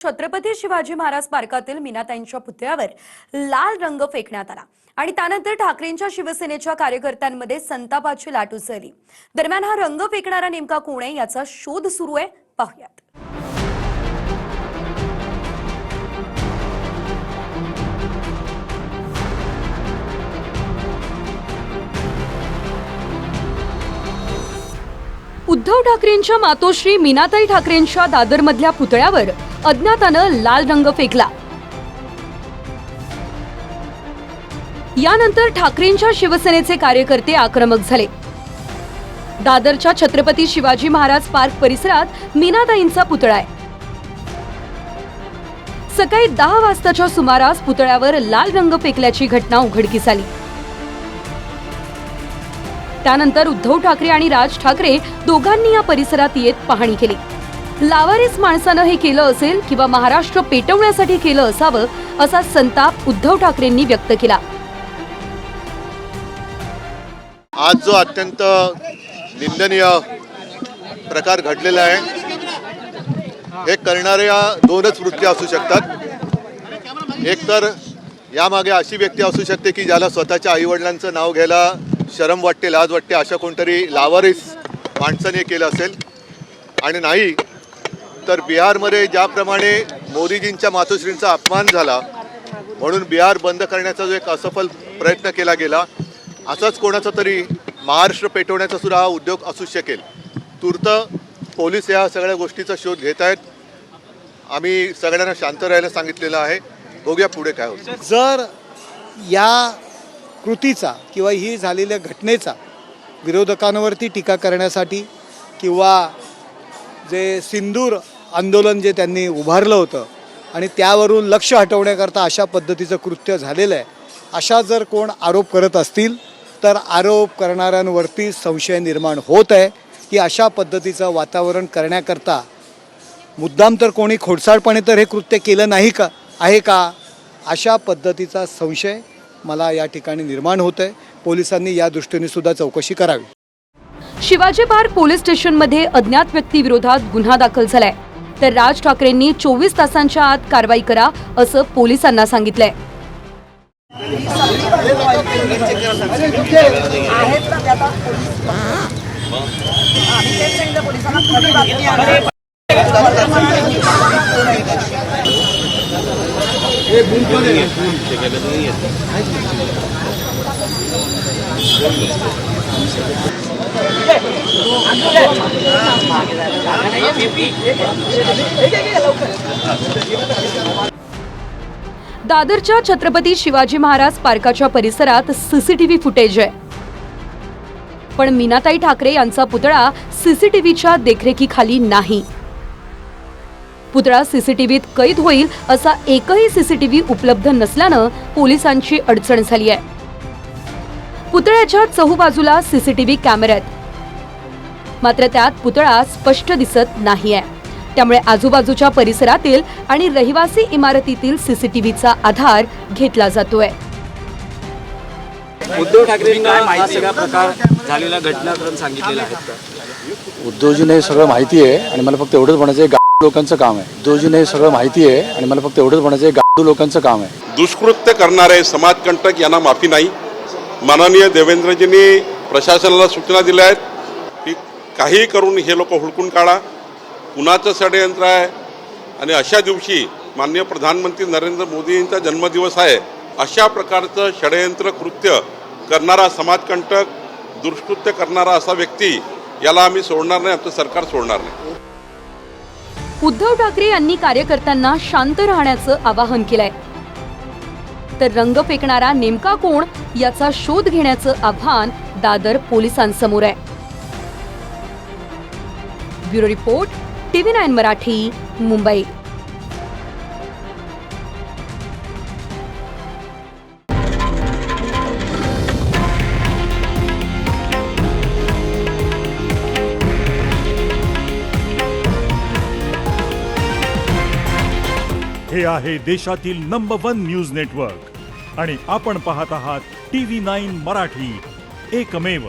छत्रपती शिवाजी महाराज पार्कातील मीनाताईंच्या पुतळ्यावर लाल रंग फेकण्यात आला आणि त्यानंतर ठाकरेंच्या शिवसेनेच्या कार्यकर्त्यांमध्ये संतापाची लाट उसळली। दरम्यान हा रंग फेकणारा नेमका कोण आहे याचा शोध सुरू आहे, पाहूयात। उद्धव ठाकरेंच्या मातोश्री मीनाताई ठाकरेंच्या दादरमधल्या पुतळ्यावर अज्ञातानं लाल रंग फेकला। यानंतर ठाकरेंच्या शिवसेनेचे कार्यकर्ते आक्रमक झाले। दादरच्या छत्रपती शिवाजी महाराज पार्क परिसरात मीनाताईंचा पुतळा आहे। सकाळी 10 वाजताच्या सुमारास पुतळ्यावर लाल रंग फेकल्याची घटना उघडकीस आली। त्यानंतर उद्धव ठाकरे आणि राज ठाकरे दोघांनी या परिसरात येत पाहणी केली। लावारिस माणसानं हे केलं असेल किंवा महाराष्ट्र पेटवण्यासाठी केलं असावं असा संताप उद्धव ठाकरेंनी व्यक्त केला। आज जो अत्यंत निंदनीय प्रकार घडलेला आहे, हे करणाऱ्या दोनच वृत्ती असू शकतात। एक तर यामागे अशी व्यक्ती असू शकते की ज्याला स्वतःच्या आईवडिलांचं नाव घ्यायला शरम वाटते, लाज वाटते, अशा कोणतरी लावारिस माणसाने केलं असेल। आणि नाही तर बिहारमध्ये ज्याप्रमाणे मोदीजींच्या मातोश्रींचा अपमान झाला म्हणून बिहार बंद करण्याचा जो एक असफल प्रयत्न केला गेला, असाच कोणाचा तरी महाराष्ट्र पेटवण्याचा सुद्धा हा उद्योग असू शकेल। तूर्त पोलीस या सगळ्या गोष्टीचा शोध घेत आहेत। आम्ही सगळ्यांना शांत राहायला सांगितलेलं आहे, बघूया पुढे काय होतं। जर या कृतीचा किंवा ही झालेल्या घटनेचा विरोधकांवरती टीका करण्यासाठी किंवा जे सिंदूर आंदोलन जे त्यांनी उभारलं होतं आणि त्यावरून लक्ष हटवण्याकरता अशा पद्धतीचं कृत्य झालेलं आहे, अशा जर कोण आरोप करत असतील तर आरोप करणाऱ्यांवरती संशय निर्माण होत आहे की अशा पद्धतीचं वातावरण करण्याकरता मुद्दाम तर कोणी खोडसाळपणे तर हे कृत्य केलं नाही का आहे का, अशा पद्धतीचा संशय मला या ठिकाणी निर्माण होत आहे। पोलिसांनी या दृष्टीने सुद्धा चौकशी करावी। शिवाजी पार्क पोलीस स्टेशनमध्ये अज्ञात व्यक्ती विरोधात गुन्हा दाखल झालाय, तर राज ठाकरेंनी 24 तासांच्या आत कारवाई करा असं पोलिसांना सांगितलंय। दादरच्या छत्रपती शिवाजी महाराज पार्काच्या परिसरात सीसीटीव्ही फुटेज आहे, पण मीनाताई ठाकरे यांचा पुतळा सीसीटीव्हीच्या देखरेखीखाली नाही। पुतळा सीसीटीव्हीत कैद होईल असा एकही सीसीटीव्ही उपलब्ध नसल्यानं पोलिसांची अडचण झाली आहे। पुतळ्याच्या चहूबाजूला सीसीटीव्ही कॅमेरे आहेत, मात्र त्यात पुतळा स्पष्ट दिसत नाहीये। त्यामुळे आजूबाजूच्या परिसरातील आणि रहिवासी इमारतीतील सीसीटीव्हीचा आधार घेतला जातोय। उद्धव ठाकरेंना हा सगळा प्रकार झालेला घटनाक्रम सांगितलेला आहे का? उद्धवजींना हे सगळं माहिती आहे आणि मला फक्त एवढंच म्हणायचं आहे, गाडू लोकांचं काम आहे। उद्धवजींना हे सगळं माहिती आहे आणि मला फक्त एवढंच म्हणायचं आहे, गाडू लोकांचं काम आहे। दुष्कृत्य करणारे समाजकंटक यांना माफी नाही। माननीय देवेंद्रजींनी प्रशासनाला सूचना दिल्या आहेत की काही करून हे लोक हुडकून काढा, कुणाचं षडयंत्र आहे। आणि अशा दिवशी माननीय प्रधानमंत्री नरेंद्र मोदी यांचा जन्मदिवस आहे, अशा प्रकारचं षडयंत्र कृत्य करणारा समाजकंटक, दुष्कृत्य करणारा असा व्यक्ती याला आम्ही सोडणार नाही, आमचं सरकार सोडणार नाही। उद्धव ठाकरे यांनी कार्यकर्त्यांना शांत राहण्याचं आवाहन केलंय, तर रंग फेकणारा नेमका कोण याचा शोध घेण्याचं आव्हान दादर पोलिसांसमोर आहे। Bureau report, TV9 Marathi, Mumbai. हे आहे देशातील नंबर 1 न्यूज नेटवर्क आणि आपण पाहत आहात TV9 मराठी, एकमेव।